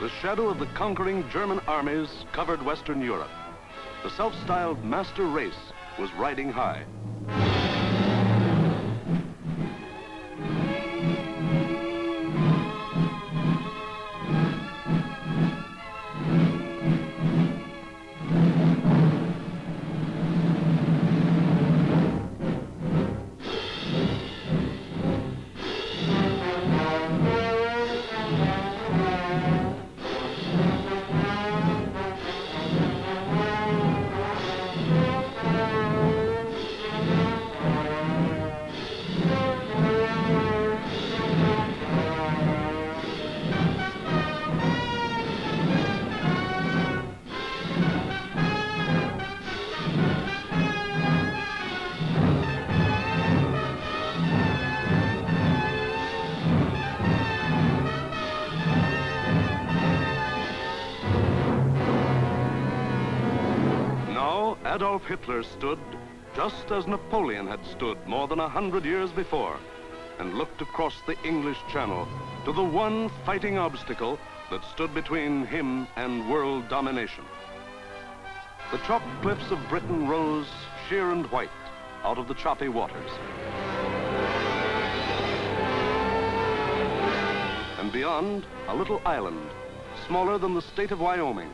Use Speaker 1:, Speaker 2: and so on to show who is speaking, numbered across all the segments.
Speaker 1: The shadow of the conquering German armies covered Western Europe. The self-styled master race was riding high. Adolf Hitler stood just as Napoleon had stood more than 100 years before, and looked across the English Channel to the one fighting obstacle that stood between him and world domination. The chalk cliffs of Britain rose sheer and white out of the choppy waters. And beyond, a little island, smaller than the state of Wyoming.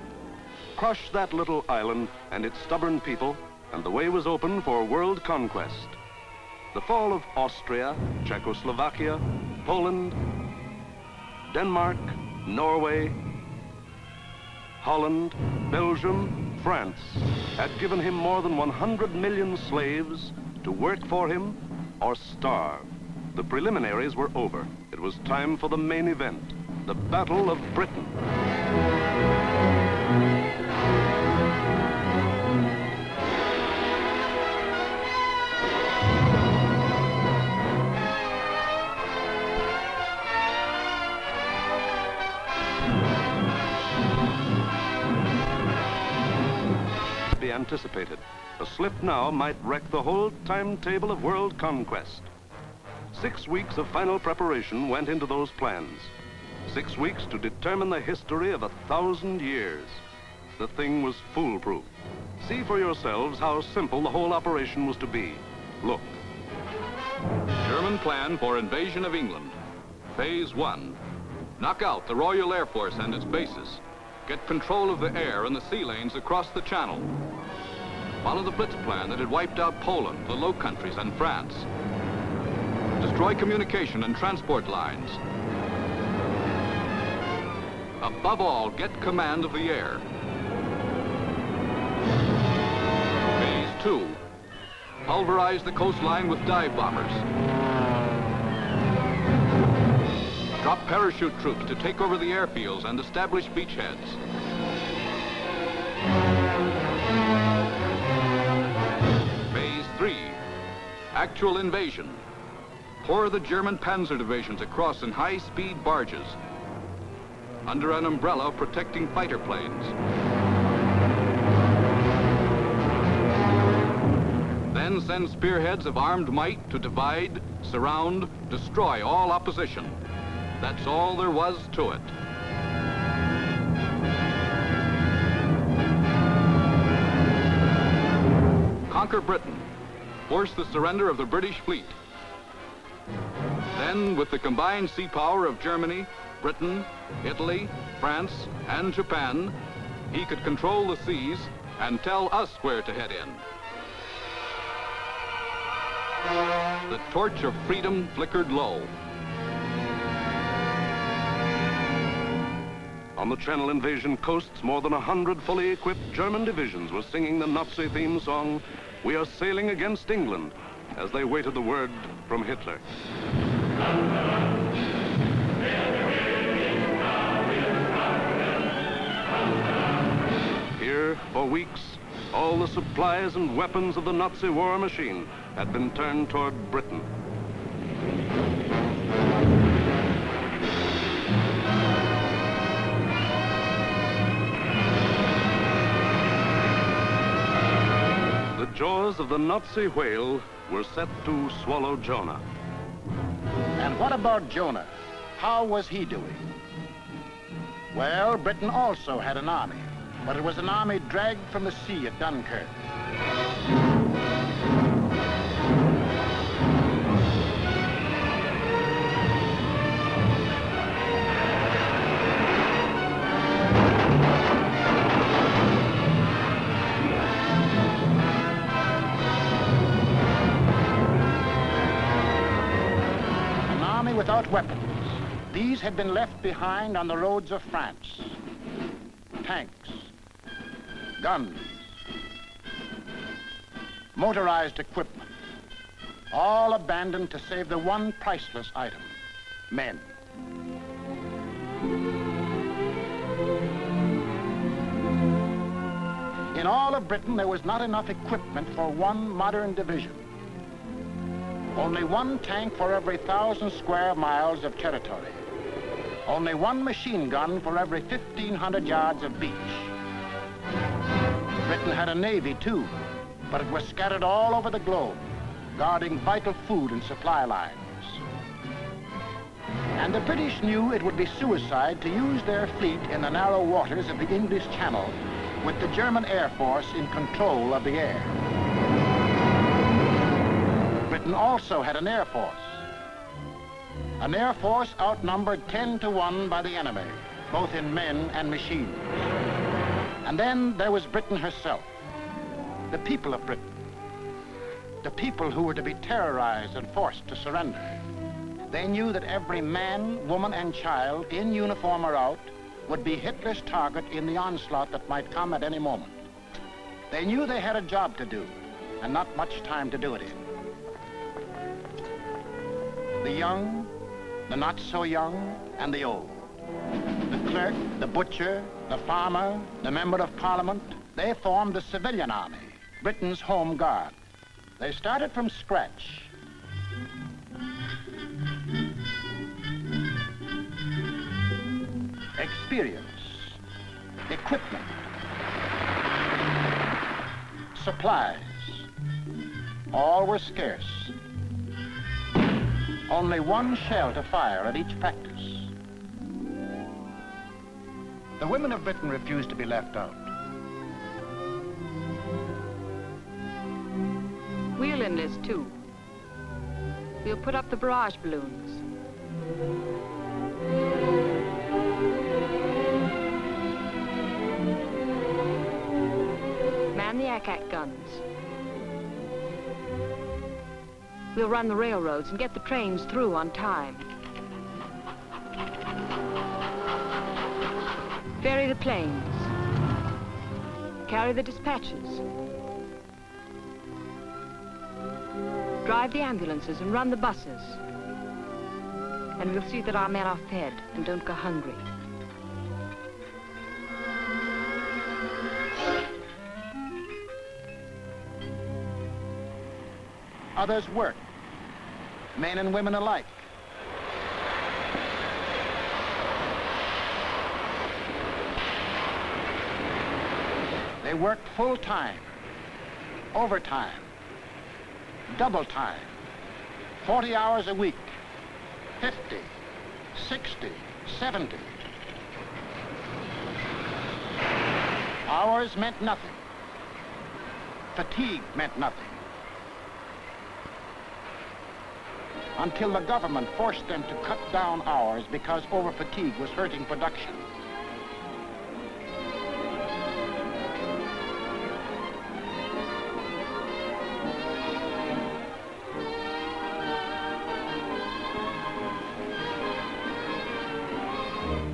Speaker 1: Crush that little island and its stubborn people, and the way was open for world conquest. The fall of Austria, Czechoslovakia, Poland, Denmark, Norway, Holland, Belgium, France had given him more than 100 million slaves to work for him or starve. The preliminaries were over. It was time for the main event, the Battle of Britain. Be anticipated. A slip now might wreck the whole timetable of world conquest. 6 weeks of final preparation went into those plans. 6 weeks to determine the history of 1,000 years. The thing was foolproof. See for yourselves how simple the whole operation was to be. Look.
Speaker 2: German plan for invasion of England. Phase 1. Knock out the Royal Air Force and its bases. Get control of the air and the sea lanes across the Channel. Follow the Blitz plan that had wiped out Poland, the Low Countries, and France. Destroy communication and transport lines. Above all, get command of the air. Phase 2. Pulverize the coastline with dive bombers. Drop parachute troops to take over the airfields and establish beachheads. Phase 3. Actual invasion. Pour the German panzer divisions across in high-speed barges under an umbrella protecting fighter planes. Then send spearheads of armed might to divide, surround, destroy all opposition. That's all there was to it. Conquer Britain. Force the surrender of the British fleet. Then, with the combined sea power of Germany, Britain, Italy, France, and Japan, he could control the seas and tell us where to head in. The torch of freedom flickered low.
Speaker 1: On the Channel invasion coasts, more than 100 fully equipped German divisions were singing the Nazi theme song, "We are sailing against England," as they waited the word from Hitler. Here, for weeks, all the supplies and weapons of the Nazi war machine had been turned toward Britain. The jaws of the Nazi whale were set to swallow Jonah.
Speaker 3: And what about Jonah? How was he doing? Well, Britain also had an army, but it was an army dragged from the sea at Dunkirk. An army without weapons. These had been left behind on the roads of France. Tanks, guns, motorized equipment, all abandoned to save the one priceless item, men. In all of Britain, there was not enough equipment for one modern division. Only one tank for every 1,000 square miles of territory. Only one machine gun for every 1,500 yards of beach. Britain had a navy too, but it was scattered all over the globe, guarding vital food and supply lines. And the British knew it would be suicide to use their fleet in the narrow waters of the English Channel with the German Air Force in control of the air. Britain also had an Air Force. An Air Force outnumbered 10 to 1 by the enemy, both in men and machines. And then there was Britain herself, the people of Britain, the people who were to be terrorized and forced to surrender. They knew that every man, woman, and child, in uniform or out, would be Hitler's target in the onslaught that might come at any moment. They knew they had a job to do, and not much time to do it in. The young, the not so young, and the old. The clerk, the butcher, the farmer, the member of parliament, they formed the civilian army, Britain's home guard. They started from scratch. Experience, equipment, supplies, all were scarce. Only one shell to fire at each practice. The women of Britain refused to be left out.
Speaker 4: We'll enlist too. We'll put up the barrage balloons. Man the ack-ack guns. We'll run the railroads and get the trains through on time. Ferry the planes. Carry the dispatches. Drive the ambulances and run the buses. And we'll see that our men are fed and don't go hungry.
Speaker 3: Others worked, men and women alike. They worked full time, overtime, double time, 40 hours a week, 50, 60, 70. Hours meant nothing. Fatigue meant nothing. Until the government forced them to cut down hours because over-fatigue was hurting production.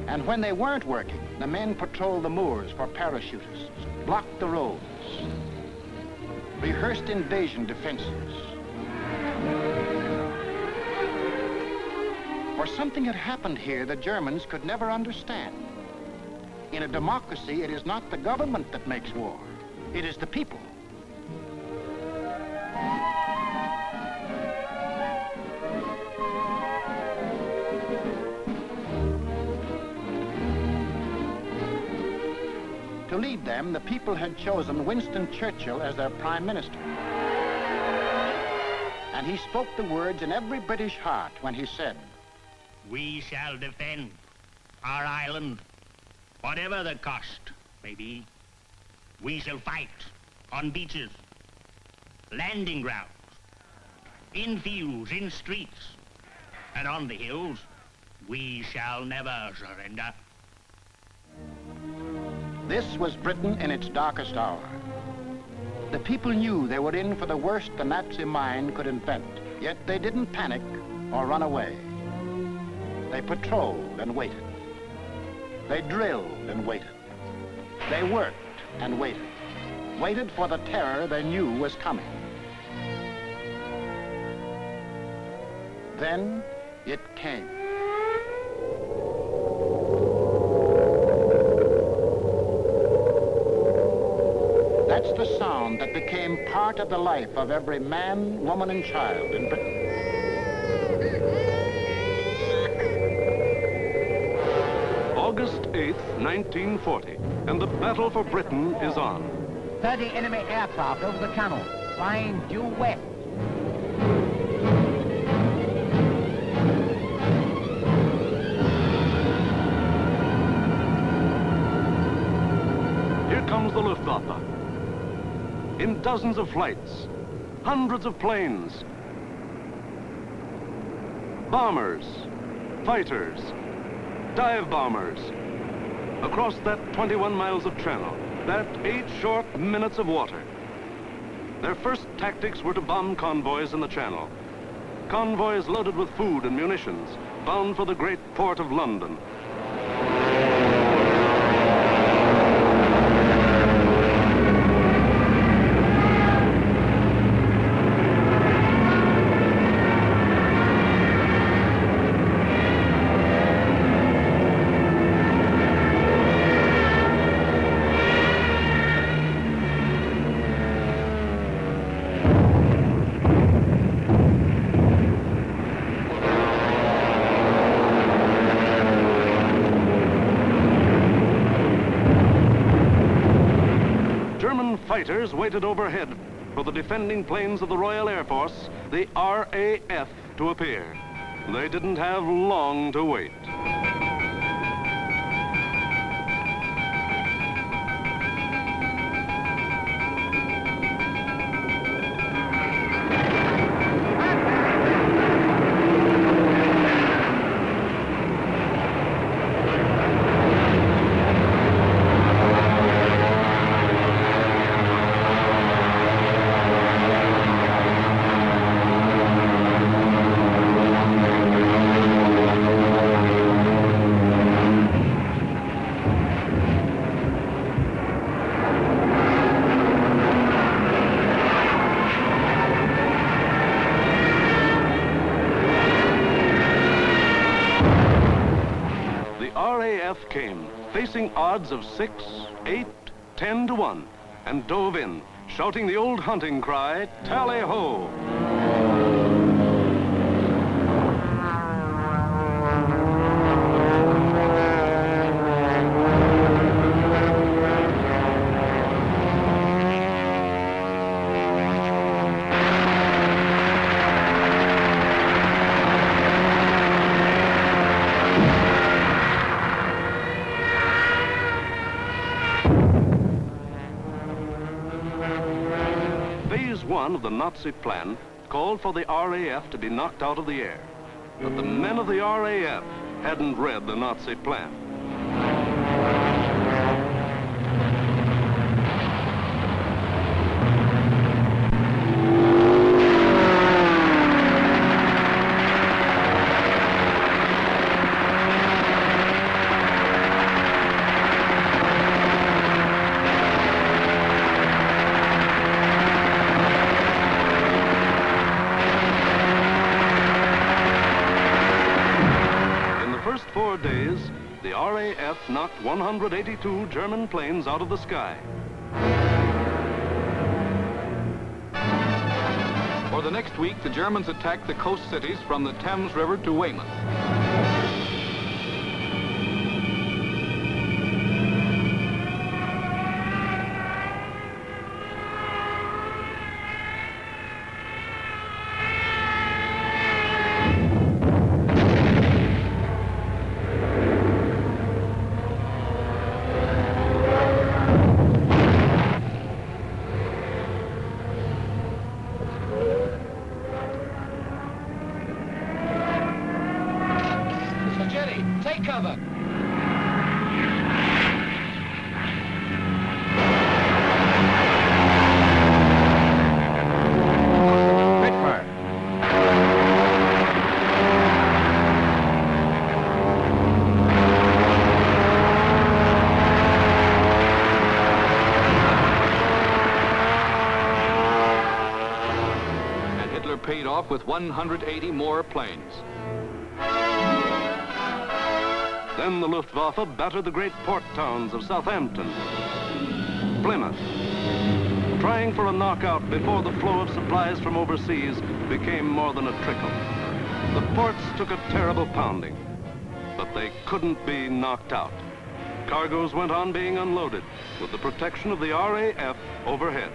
Speaker 3: And when they weren't working, the men patrolled the moors for parachutists, blocked the roads, rehearsed invasion defenses. For something had happened here the Germans could never understand. In a democracy, it is not the government that makes war. It is the people. To lead them, the people had chosen Winston Churchill as their prime minister. And he spoke the words in every British heart when he said,
Speaker 5: "We shall defend our island, whatever the cost may be. We shall fight on beaches, landing grounds, in fields, in streets, and on the hills. We shall never surrender.
Speaker 3: This was Britain in its darkest hour. The people knew they were in for the worst the Nazi mind could invent, yet they didn't panic or run away. They patrolled and waited. They drilled and waited. They worked and waited. Waited for the terror they knew was coming. Then it came. That's the sound that became part of the life of every man, woman, and child in Britain.
Speaker 1: August 8th, 1940, and the battle for Britain is on.
Speaker 6: 30 enemy aircraft over the channel, flying due west.
Speaker 1: Here comes the Luftwaffe. In dozens of flights, hundreds of planes, bombers, fighters, dive bombers, across that 21 miles of channel, that 8 short minutes of water. Their first tactics were to bomb convoys in the channel. Convoys loaded with food and munitions, bound for the great port of London. Fighters waited overhead for the defending planes of the Royal Air Force, the RAF, to appear. They didn't have long to wait. Came, facing odds of 6, 8, 10 to 1, and dove in, shouting the old hunting cry, tally-ho! Phase 1 of the Nazi plan called for the RAF to be knocked out of the air. But the men of the RAF hadn't read the Nazi plan. First 4 days, the RAF knocked 182 German planes out of the sky.
Speaker 2: For the next week, the Germans attacked the coast cities from the Thames River to Weymouth.
Speaker 7: Take cover.
Speaker 2: Paid off with 180 more planes.
Speaker 1: Then the Luftwaffe battered the great port towns of Southampton, Plymouth, trying for a knockout before the flow of supplies from overseas became more than a trickle. The ports took a terrible pounding, but they couldn't be knocked out. Cargoes went on being unloaded with the protection of the RAF overhead.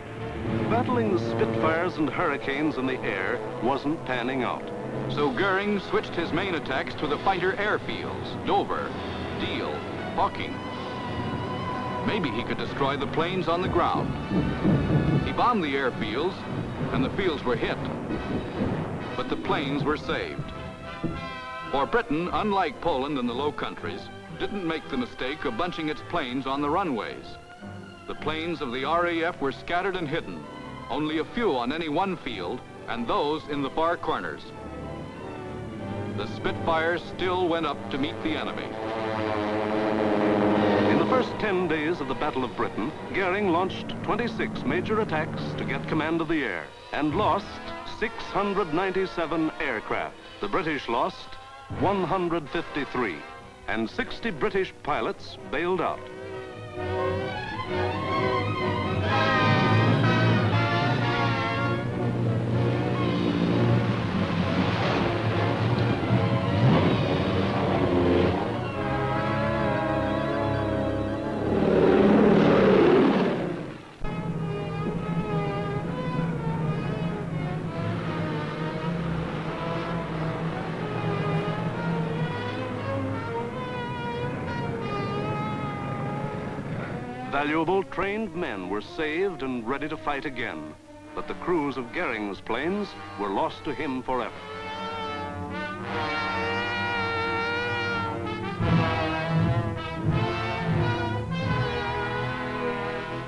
Speaker 1: Battling the Spitfires and Hurricanes in the air wasn't panning out.
Speaker 2: So Goering switched his main attacks to the fighter airfields, Dover, Deal, Hawking. Maybe he could destroy the planes on the ground. He bombed the airfields, and the fields were hit. But the planes were saved. For Britain, unlike Poland and the Low Countries, didn't make the mistake of bunching its planes on the runways. The planes of the RAF were scattered and hidden, only a few on any one field, and those in the far corners. The Spitfires still went up to meet the enemy.
Speaker 1: In the first 10 days of the Battle of Britain, Goering launched 26 major attacks to get command of the air and lost 697 aircraft. The British lost 153, and 60 British pilots bailed out. Valuable trained men were saved and ready to fight again, but the crews of Goering's planes were lost to him forever.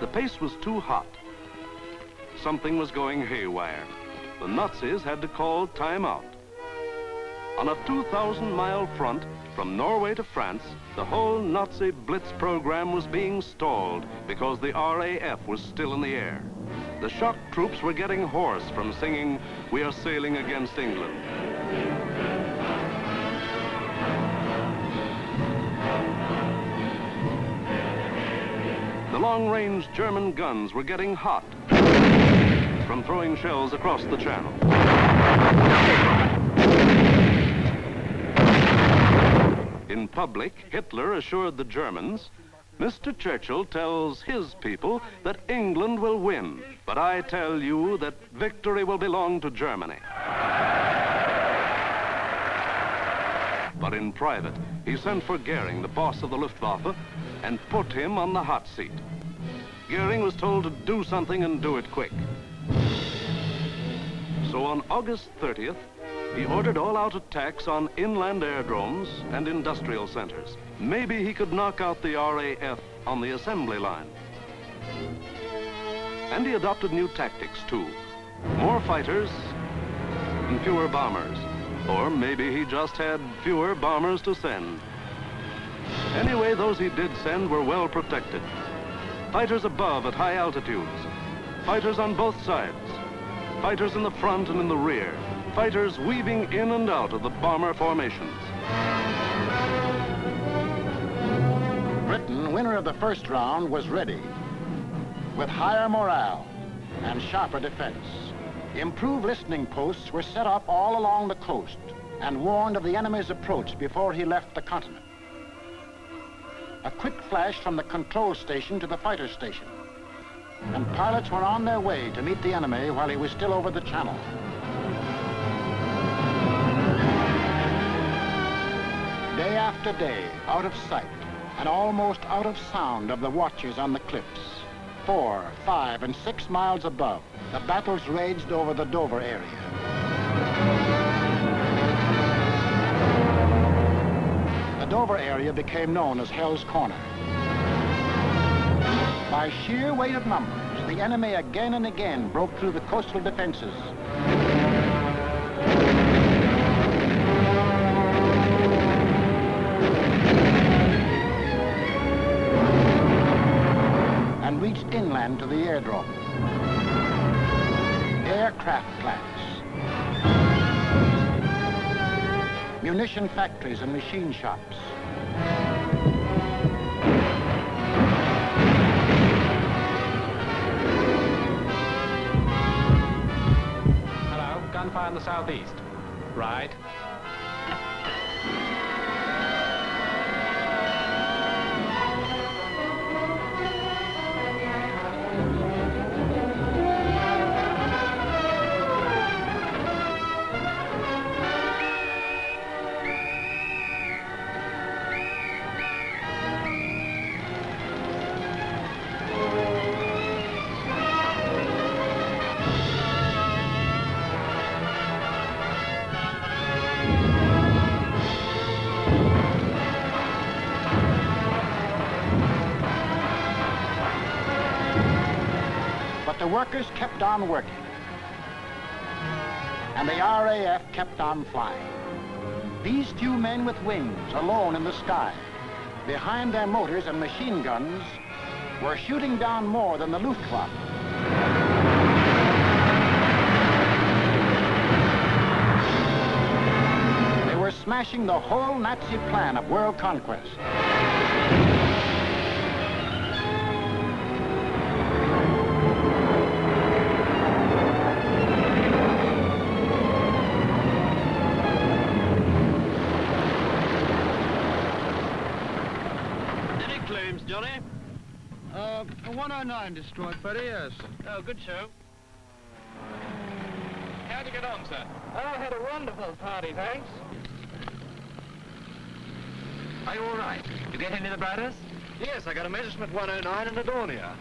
Speaker 1: The pace was too hot. Something was going haywire. The Nazis had to call time out. On a 2,000-mile front from Norway to France, the whole Nazi Blitz program was being stalled because the RAF was still in the air. The shock troops were getting hoarse from singing, "We are sailing against England." The long-range German guns were getting hot from throwing shells across the channel. In public, Hitler assured the Germans, "Mr. Churchill tells his people that England will win, but I tell you that victory will belong to Germany." But in private, he sent for Goering, the boss of the Luftwaffe, and put him on the hot seat. Goering was told to do something and do it quick. So on August 30th, he ordered all-out attacks on inland aerodromes and industrial centers. Maybe he could knock out the RAF on the assembly line. And he adopted new tactics, too. More fighters and fewer bombers. Or maybe he just had fewer bombers to send. Anyway, those he did send were well protected. Fighters above at high altitudes. Fighters on both sides. Fighters in the front and in the rear. Fighters weaving in and out of the bomber formations.
Speaker 3: Britain, winner of the first round, was ready with higher morale and sharper defense. Improved listening posts were set up all along the coast and warned of the enemy's approach before he left the continent. A quick flash from the control station to the fighter station, and pilots were on their way to meet the enemy while he was still over the channel. Day after day, out of sight and almost out of sound of the watchers on the cliffs, 4, 5, and 6 miles above, the battles raged over the Dover area. The Dover Dover area became known as Hell's Corner. By sheer weight of numbers, the enemy again and again broke through the coastal defenses. And reached inland to the airdrome. Aircraft plants, munition factories and machine shops.
Speaker 7: Hello, gunfire in the southeast. Right.
Speaker 3: The workers kept on working, and the RAF kept on flying. These few men with wings, alone in the sky, behind their motors and machine guns, were shooting down more than the Luftwaffe. They were smashing the whole Nazi plan of world conquest.
Speaker 8: Johnny? 109 destroyed, Freddie, yes. Oh, good show.
Speaker 2: How'd you get on, sir?
Speaker 8: I had a wonderful party, thanks.
Speaker 6: Are you all right? You get any of the Braders?
Speaker 8: Yes, I got a Messerschmitt 109 in Adonia.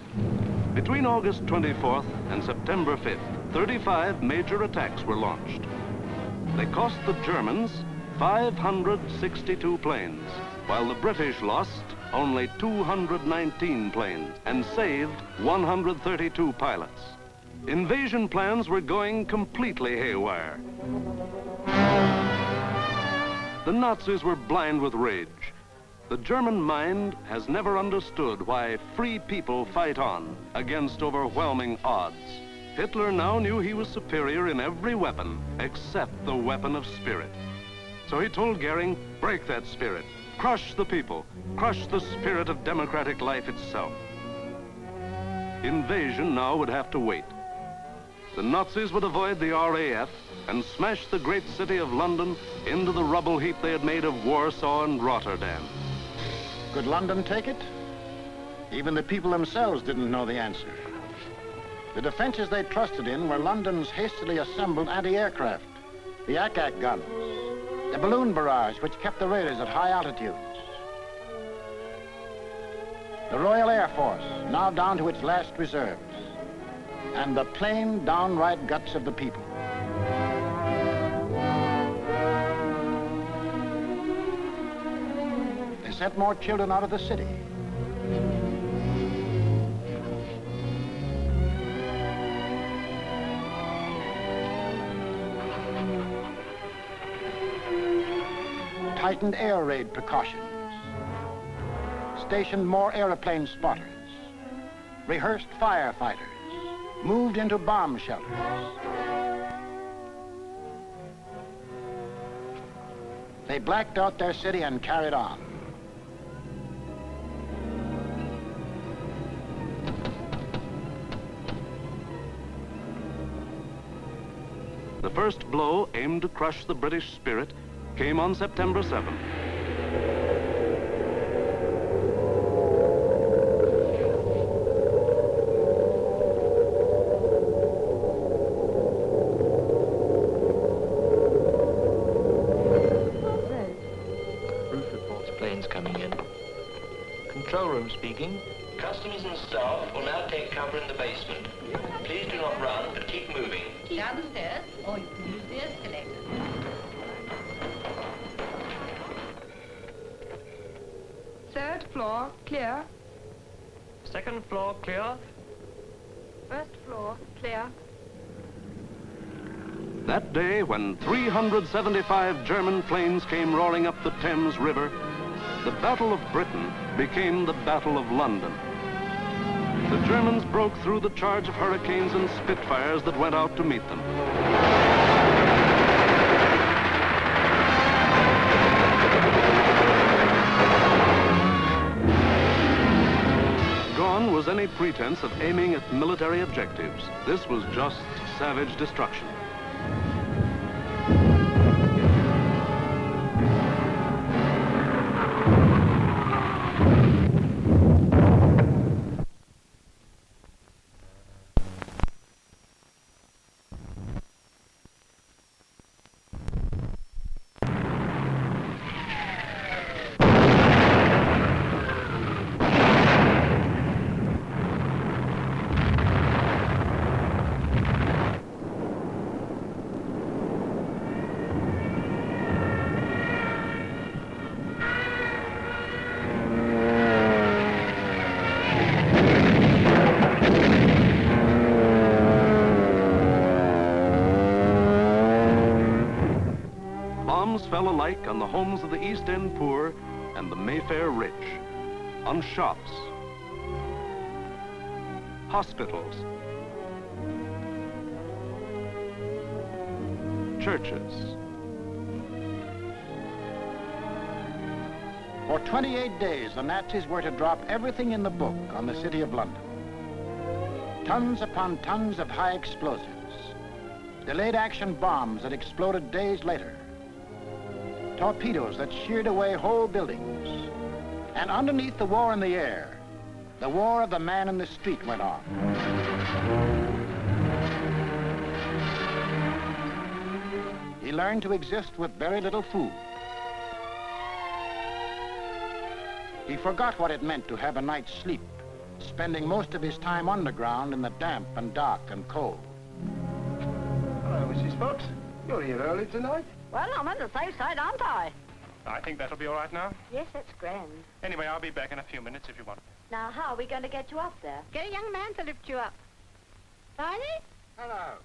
Speaker 1: Between August 24th and September 5th, 35 major attacks were launched. They cost the Germans 562 planes, while the British lost only 219 planes and saved 132 pilots. Invasion plans were going completely haywire. The Nazis were blind with rage. The German mind has never understood why free people fight on against overwhelming odds. Hitler now knew he was superior in every weapon except the weapon of spirit. So he told Goering, break that spirit. Crush the people, crush the spirit of democratic life itself. Invasion now would have to wait. The Nazis would avoid the RAF and smash the great city of London into the rubble heap they had made of Warsaw and Rotterdam.
Speaker 3: Could London take it? Even the people themselves didn't know the answer. The defenses they trusted in were London's hastily assembled anti-aircraft, the ack-ack guns, the balloon barrage which kept the raiders at high altitudes. The Royal Air Force, now down to its last reserves, and the plain, downright guts of the people. They sent more children out of the city. Tightened air raid precautions, stationed more airplane spotters, rehearsed firefighters, moved into bomb shelters. They blacked out their city and carried on.
Speaker 1: The first blow aimed to crush the British spirit came on September 7th.
Speaker 9: Roof reports planes coming in. Control room speaking.
Speaker 10: Customers and staff will now take cover in the basement. Please do not run, but keep moving.
Speaker 11: Down the stairs, or you can use the escalator.
Speaker 4: Third floor, clear.
Speaker 10: Second floor clear.
Speaker 4: First floor, clear.
Speaker 1: That day, when 375 German planes came roaring up the Thames River, the Battle of Britain became the Battle of London. The Germans broke through the charge of Hurricanes and Spitfires that went out to meet them. Gone was any pretense of aiming at military objectives. This was just savage destruction. Fell alike on the homes of the East End poor and the Mayfair rich, on shops, hospitals, churches.
Speaker 3: For 28 days, the Nazis were to drop everything in the book on the city of London. Tons upon tons of high explosives, delayed action bombs that exploded days later, torpedoes that sheared away whole buildings. And underneath the war in the air, the war of the man in the street went on. He learned to exist with very little food. He forgot what it meant to have a night's sleep, spending most of his time underground in the damp and dark and cold.
Speaker 8: Hello, Mrs. Fox. You're here early tonight.
Speaker 11: Well, I'm on the safe side, aren't I?
Speaker 7: I think that'll be all right now.
Speaker 11: Yes, that's grand.
Speaker 7: Anyway, I'll be back in a few minutes if you want.
Speaker 11: Now, how are we going to get you up there?
Speaker 12: Get a young man to lift you up. Barney,
Speaker 8: Hello.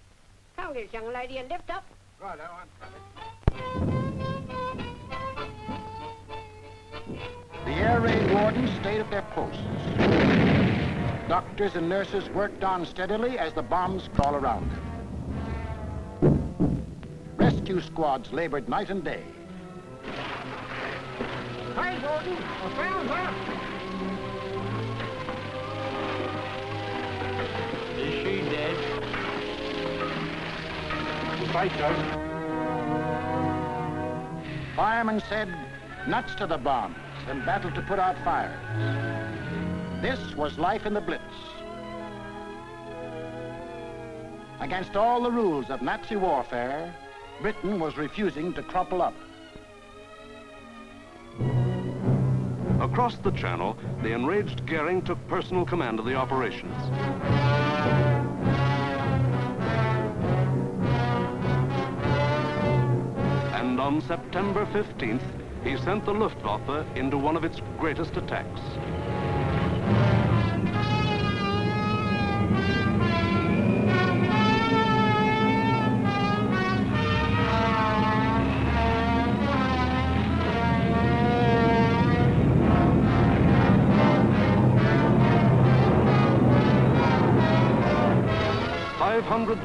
Speaker 12: come get this young lady and lift up.
Speaker 8: Righto, I'm coming.
Speaker 3: The air raid wardens stayed at their posts. Doctors and nurses worked on steadily as the bombs crawled around them. Rescue squads labored night and day.
Speaker 12: Hi, Gordon. I found her.
Speaker 9: Is she dead?
Speaker 8: Right, Joe.
Speaker 3: Firemen said nuts to the bombs and battled to put out fires. This was life in the Blitz. Against all the rules of Nazi warfare, Britain was refusing to crumple up.
Speaker 1: Across the Channel, the enraged Goering took personal command of the operations. And on September 15th, he sent the Luftwaffe into one of its greatest attacks.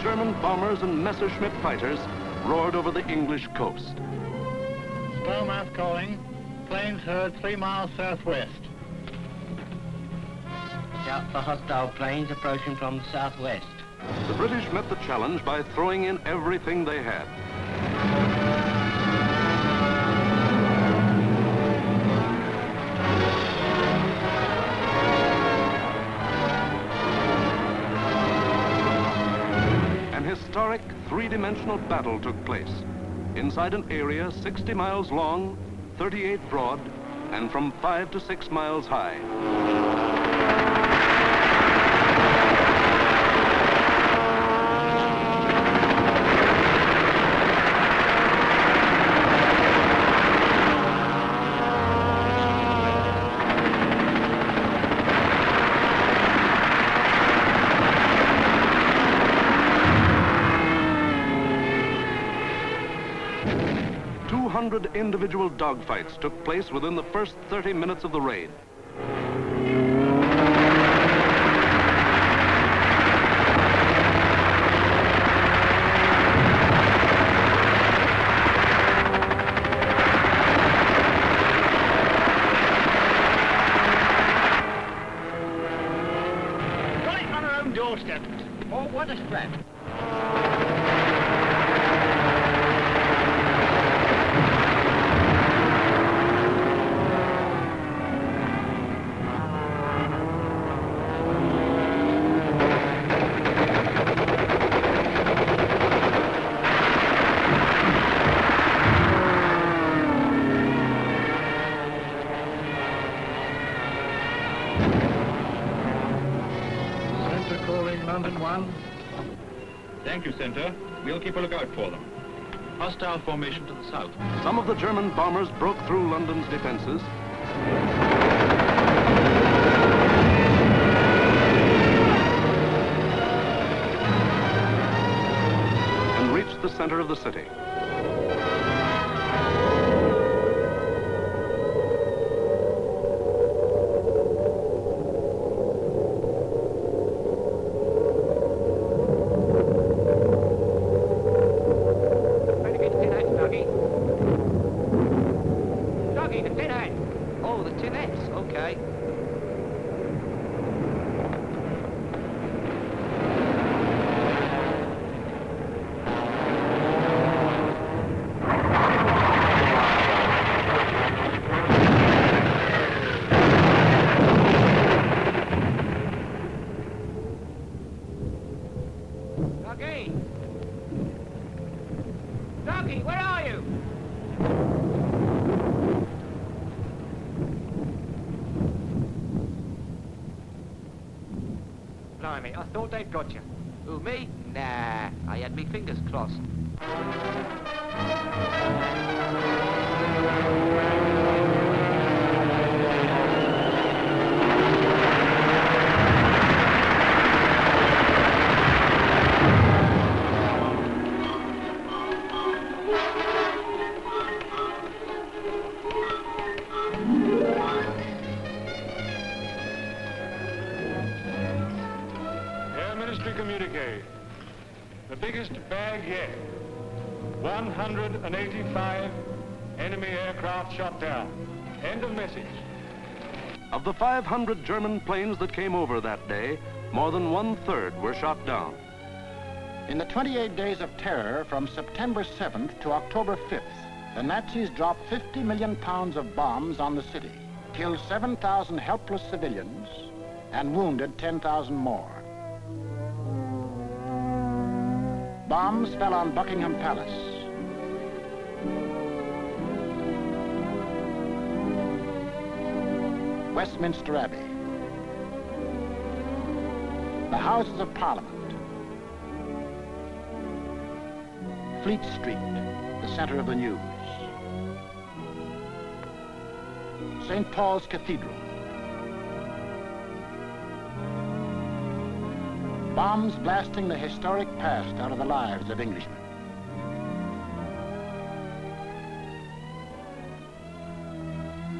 Speaker 1: German bombers and Messerschmitt fighters roared over the English coast.
Speaker 6: Stowmouth calling. Planes heard 3 miles southwest.
Speaker 9: Scout for hostile planes approaching from the southwest.
Speaker 1: The British met the challenge by throwing in everything they had. Historic three-dimensional battle took place inside an area 60 miles long, 38 broad, and from 5 to 6 miles high. 100 individual dogfights took place within the first 30 minutes of the raid.
Speaker 5: Right on our own doorstep. Oh, what a scrap.
Speaker 6: Center calling London 1.
Speaker 2: Thank you, Center. We'll keep a lookout for them. Hostile formation to the south.
Speaker 1: Some of the German bombers broke through London's defenses and reached the center of the city.
Speaker 9: Oh, the Tinettes, okay.
Speaker 7: Doggy! Doggy, where are you? Blimey, I thought they'd got you.
Speaker 9: Who, me? Nah, I had me fingers crossed.
Speaker 13: Air Ministry communique. The biggest bag yet. 185 enemy aircraft shot down. End of message.
Speaker 1: Of the 500 German planes that came over that day, more than 1/3 were shot down.
Speaker 3: In the 28 days of terror from September 7th to October 5th, the Nazis dropped 50 million pounds of bombs on the city, killed 7,000 helpless civilians, and wounded 10,000 more. Bombs fell on Buckingham Palace, Westminster Abbey, the Houses of Parliament, Fleet Street, the center of the news, St. Paul's Cathedral. Bombs blasting the historic past out of the lives of Englishmen.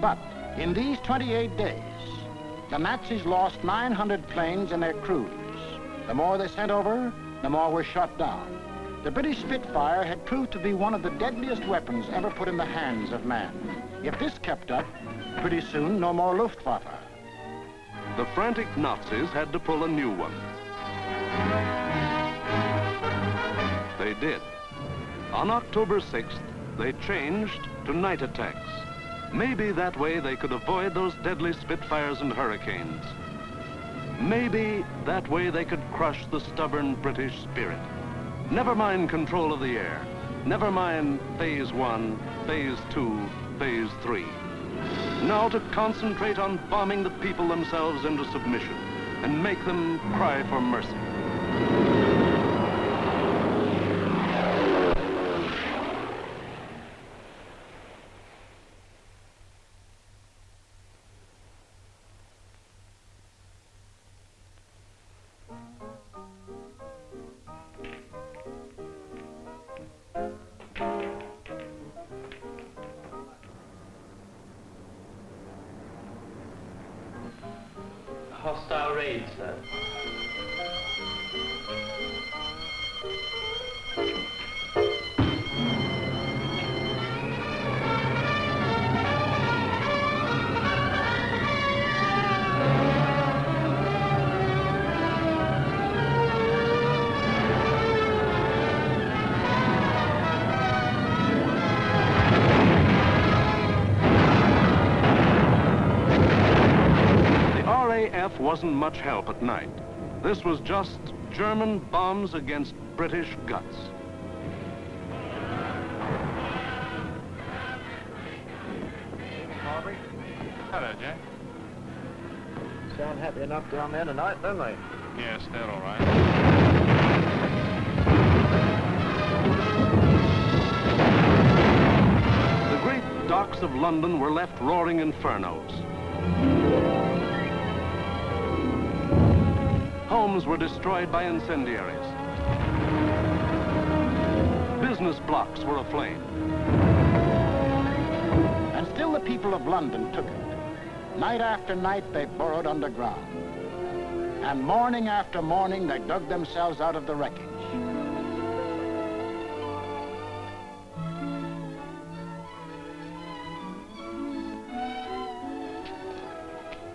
Speaker 3: But in these 28 days, the Nazis lost 900 planes and their crews. The more they sent over, the more were shot down. The British Spitfire had proved to be one of the deadliest weapons ever put in the hands of man. If this kept up, pretty soon no more Luftwaffe.
Speaker 1: The frantic Nazis had to pull a new one. They did. On October 6th, they changed to night attacks. Maybe that way they could avoid those deadly Spitfires and Hurricanes. Maybe that way they could crush the stubborn British spirit. Never mind control of the air. Never mind Phase 1, Phase 2, Phase 3. Now to concentrate on bombing the people themselves into submission and make them cry for mercy.
Speaker 10: hostile raid, sir.
Speaker 1: RAF wasn't much help at night. This was just German bombs against British guts.
Speaker 6: Harvey?
Speaker 13: Hello, Jack.
Speaker 6: Sound happy enough down there tonight, don't they?
Speaker 13: Yes, they're all right.
Speaker 1: The great docks of London were left roaring infernos. Homes were destroyed by incendiaries. Business blocks were aflame.
Speaker 3: And still the people of London took it. Night after night they burrowed underground. And morning after morning they dug themselves out of the wreckage.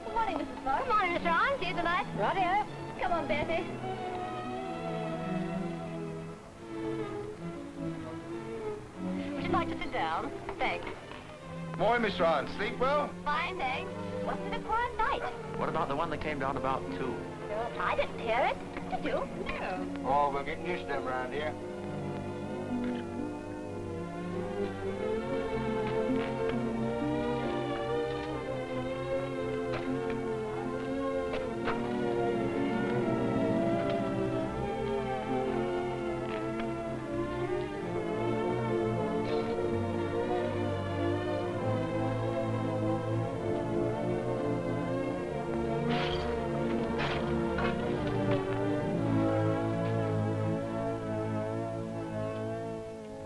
Speaker 11: Good morning, Mrs. Morris. Good morning, Mr. Ryan. See you tonight. Rightio. Come on, Bessie. Would you like to sit down? Thanks.
Speaker 8: Morning, Miss Ryan. Sleep well?
Speaker 11: Fine, thanks. Wasn't it a quiet night?
Speaker 9: What about the one that came down about 2?
Speaker 11: I didn't hear it. Did you? No.
Speaker 8: Oh, we're getting used to them around here.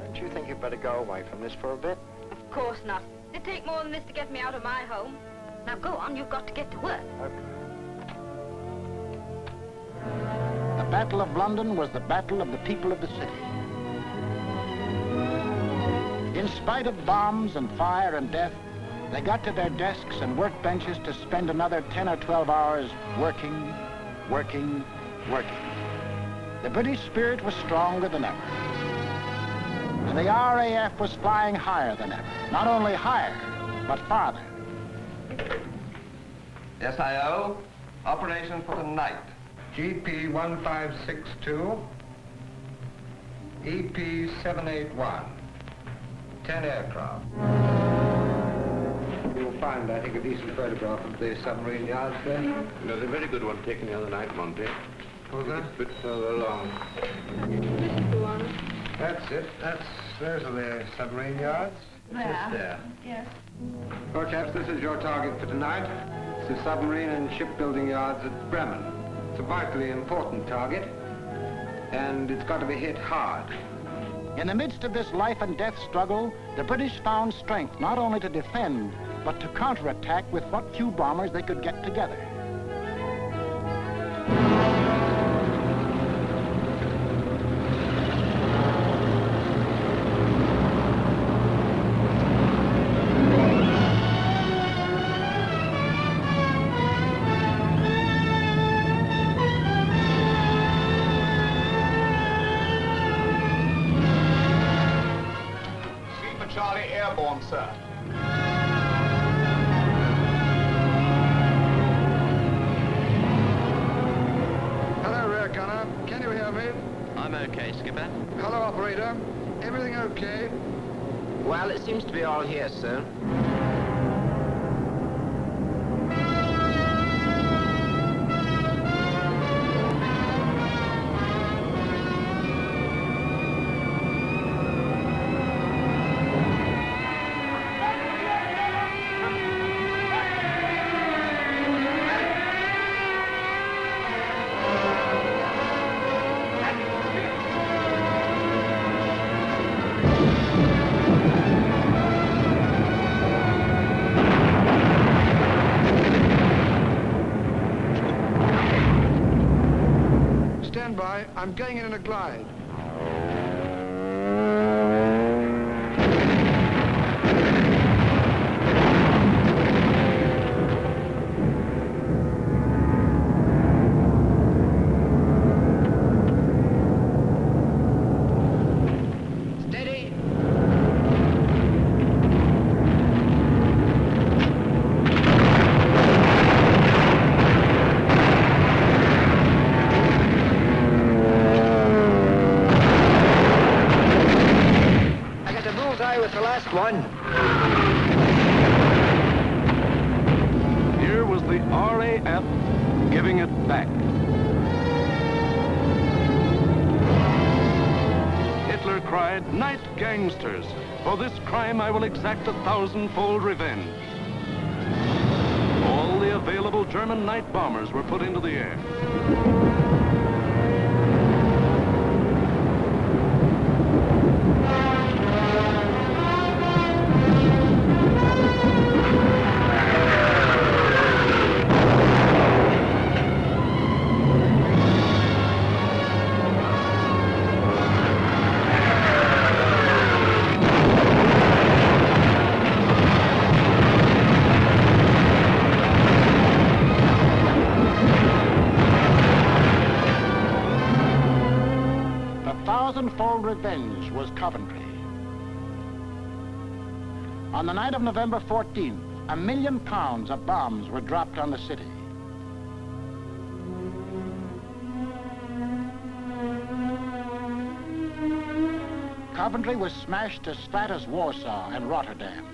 Speaker 6: Don't you think you'd better go away from this for a bit?
Speaker 4: Of course not. It'd take more than this to get me out of my home. Now go on, you've got to get to work.
Speaker 3: The Battle of London was the battle of the people of the city. In spite of bombs and fire and death, they got to their desks and workbenches to spend another 10 or 12 hours working, working, working. The British spirit was stronger than ever. And the RAF was flying higher than ever. Not only higher, but farther.
Speaker 8: SIO, operation for tonight. GP 1562, EP 781, 10 aircraft. You'll find, I think, a decent photograph of the submarine yards there.
Speaker 14: There's a very good one taken the other night, Monty.
Speaker 8: Was there?
Speaker 14: A bit further along.
Speaker 8: That's it. Those are the submarine yards. Just there.
Speaker 11: Yes.
Speaker 8: Well, chaps, this is your target for tonight. It's the submarine and shipbuilding yards at Bremen. It's a vitally important target, and it's got to be hit hard.
Speaker 3: In the midst of this life and death struggle, the British found strength not only to defend, but to counterattack with what few bombers they could get together.
Speaker 13: Charlie airborne, sir.
Speaker 8: Hello, rear gunner. Can you hear me?
Speaker 9: I'm okay, Skipper.
Speaker 8: Hello, operator. Everything okay?
Speaker 9: Well, it seems to be all here, sir.
Speaker 8: I'm going in a glide.
Speaker 9: One.
Speaker 1: Here was the RAF giving it back. Hitler cried, "Night, gangsters! For this crime I will exact 1,000-fold revenge." All the available German night bombers were put into the air.
Speaker 3: Thousand-fold revenge was Coventry. On the night of November 14th, £1 million of bombs were dropped on the city. Coventry was smashed as flat as Warsaw and Rotterdam.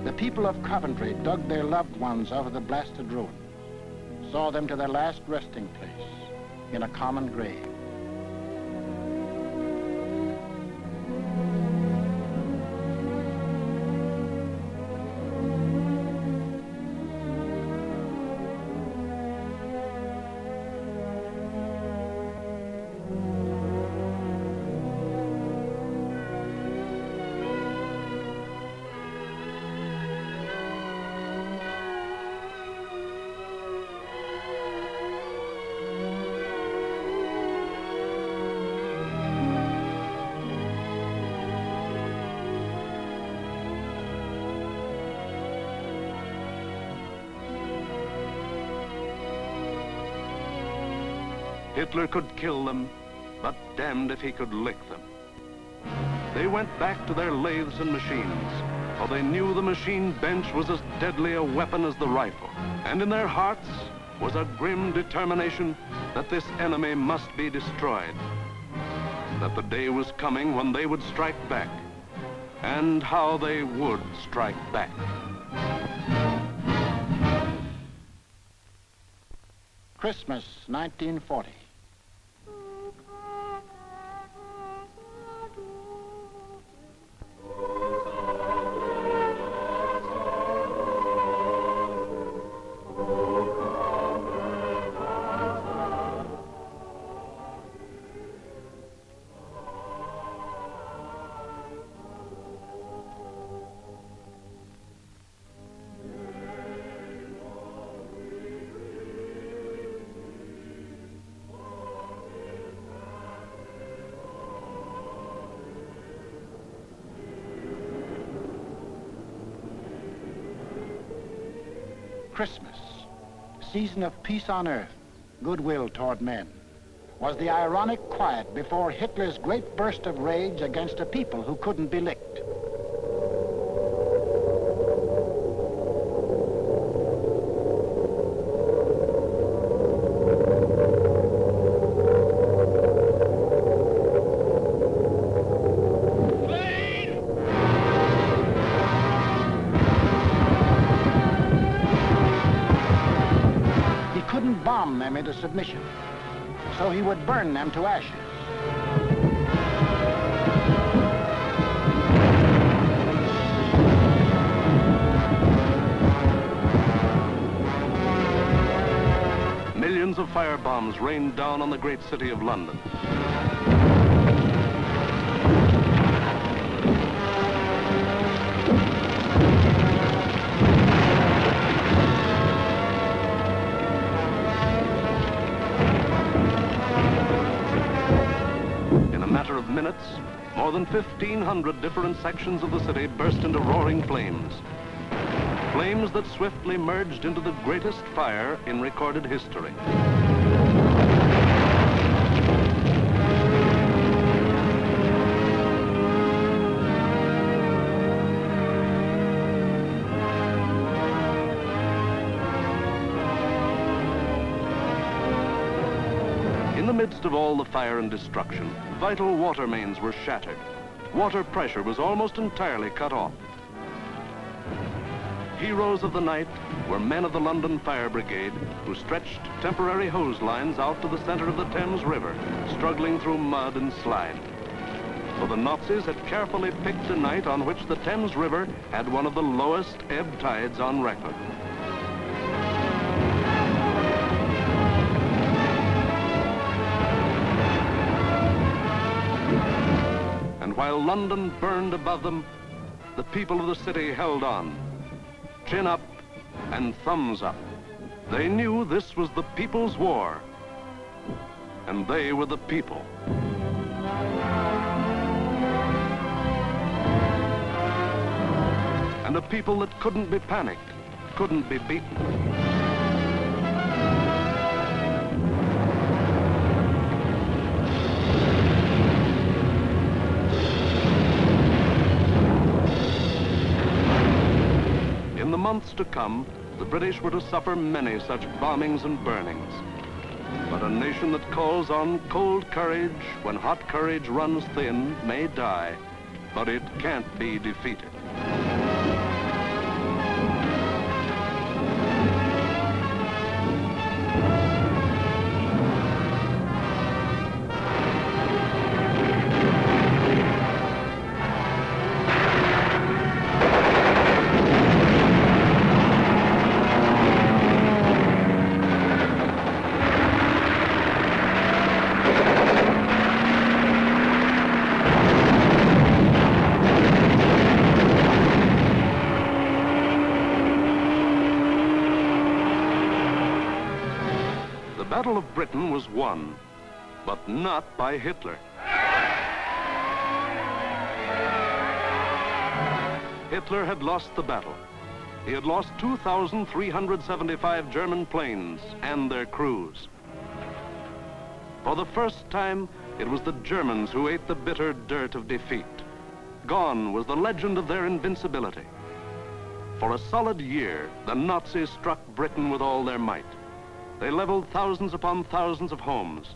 Speaker 3: The people of Coventry dug their loved ones out of the blasted ruins, saw them to their last resting place in a common grave.
Speaker 1: Hitler could kill them, but damned if he could lick them. They went back to their lathes and machines, for they knew the machine bench was as deadly a weapon as the rifle. And in their hearts was a grim determination that this enemy must be destroyed, that the day was coming when they would strike back, and how they would strike back.
Speaker 3: Christmas, 1940. Christmas, season of peace on earth, goodwill toward men, was the ironic quiet before Hitler's great burst of rage against a people who couldn't be licked. submission. So he would burn them to ashes.
Speaker 1: Millions of firebombs rained down on the great city of London. In a matter of minutes, more than 1,500 different sections of the city burst into roaring flames. Flames that swiftly merged into the greatest fire in recorded history. In the midst of all the fire and destruction, vital water mains were shattered. Water pressure was almost entirely cut off. Heroes of the night were men of the London Fire Brigade who stretched temporary hose lines out to the center of the Thames River, struggling through mud and slime. For the Nazis had carefully picked a night on which the Thames River had one of the lowest ebb tides on record. And while London burned above them, the people of the city held on. Chin up and thumbs up. They knew this was the people's war, and they were the people. And a people that couldn't be panicked, couldn't be beaten. In the months to come, the British were to suffer many such bombings and burnings. But a nation that calls on cold courage when hot courage runs thin may die, but it can't be defeated. The Battle of Britain was won, but not by Hitler. Hitler had lost the battle. He had lost 2,375 German planes and their crews. For the first time, it was the Germans who ate the bitter dirt of defeat. Gone was the legend of their invincibility. For a solid year, the Nazis struck Britain with all their might. They leveled thousands upon thousands of homes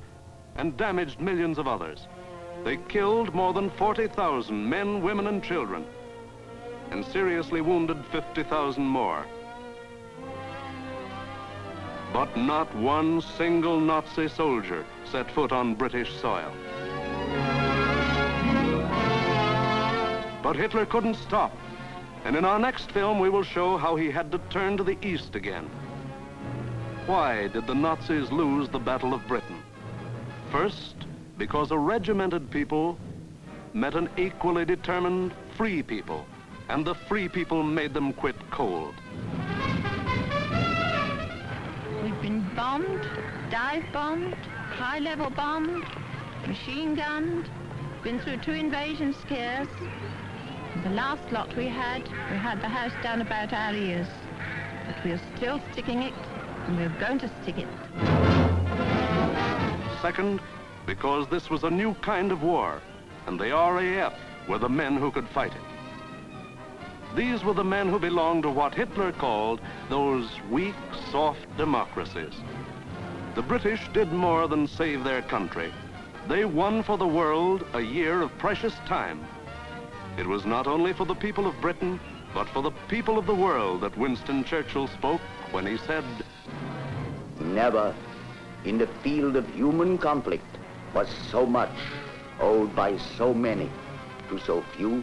Speaker 1: and damaged millions of others. They killed more than 40,000 men, women, and children, and seriously wounded 50,000 more. But not one single Nazi soldier set foot on British soil. But Hitler couldn't stop, and in our next film we will show how he had to turn to the east again. Why did the Nazis lose the Battle of Britain? First, because a regimented people met an equally determined free people, and the free people made them quit cold.
Speaker 15: We've been bombed, dive-bombed, high-level bombed, machine-gunned, been through 2 invasion scares. The last lot we had the house down about our ears. But we're still sticking it, and we're going to stick it.
Speaker 1: Second, because this was a new kind of war, and the RAF were the men who could fight it. These were the men who belonged to what Hitler called those weak, soft democracies. The British did more than save their country. They won for the world a year of precious time. It was not only for the people of Britain, but for the people of the world that Winston Churchill spoke when he said,
Speaker 16: "Never in the field of human conflict was so much owed by so many to so few?